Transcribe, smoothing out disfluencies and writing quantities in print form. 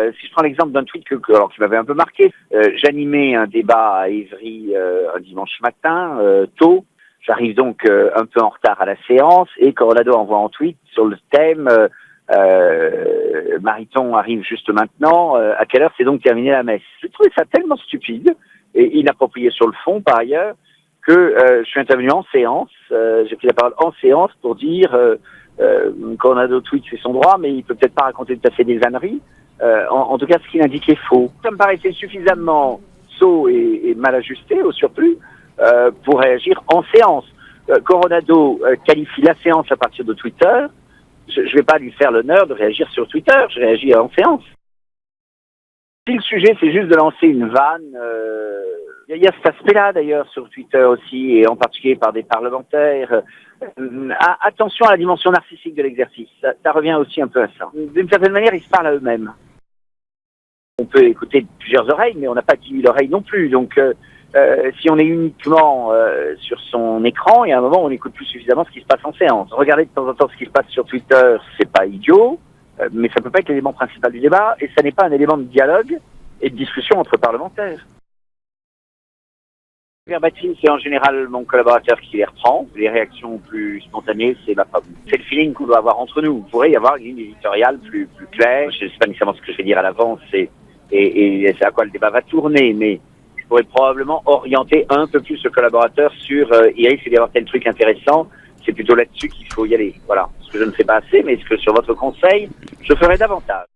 Si je prends l'exemple d'un tweet qui m'avait un peu marqué, j'animais un débat à Évry un dimanche matin, tôt. J'arrive donc un peu en retard à la séance et Coronado envoie en tweet sur le thème Mariton arrive juste maintenant, à quelle heure c'est donc terminé la messe. J'ai trouvé ça tellement stupide et inapproprié sur le fond par ailleurs que je suis intervenu en séance, j'ai pris la parole en séance pour dire Coronado tweet c'est son droit mais il peut peut-être pas raconter tout à fait des âneries. En tout cas, ce qu'il indique est faux. Ça me paraissait suffisamment sot et mal ajusté, au surplus, pour réagir en séance. Coronado qualifie la séance à partir de Twitter. Je ne vais pas lui faire l'honneur de réagir sur Twitter, je réagis en séance. Si le sujet, c'est juste de lancer une vanne, il y a cet aspect-là d'ailleurs sur Twitter aussi, et en particulier par des parlementaires. Attention à la dimension narcissique de l'exercice, ça revient aussi un peu à ça. D'une certaine manière, ils se parlent à eux-mêmes. On peut écouter plusieurs oreilles, mais on n'a pas 10 000 oreilles non plus. Donc, si on est uniquement sur son écran, il y a un moment où on n'écoute plus suffisamment ce qui se passe en séance. Regarder de temps en temps ce qui se passe sur Twitter, c'est pas idiot, mais ça peut pas être l'élément principal du débat, et ça n'est pas un élément de dialogue et de discussion entre parlementaires. Verbatim, c'est en général mon collaborateur qui les reprend. Les réactions plus spontanées, c'est ma femme. C'est le feeling qu'on doit avoir entre nous. Il pourrait y avoir une ligne éditoriale plus claire. Je ne sais pas nécessairement ce que je vais dire à l'avance et c'est à quoi le débat va tourner, mais je pourrais probablement orienter un peu plus le collaborateur sur il risque d'y avoir tel truc intéressant. C'est plutôt là-dessus qu'il faut y aller. Voilà. Ce que je ne fais pas assez, mais ce que sur votre conseil, je ferai davantage.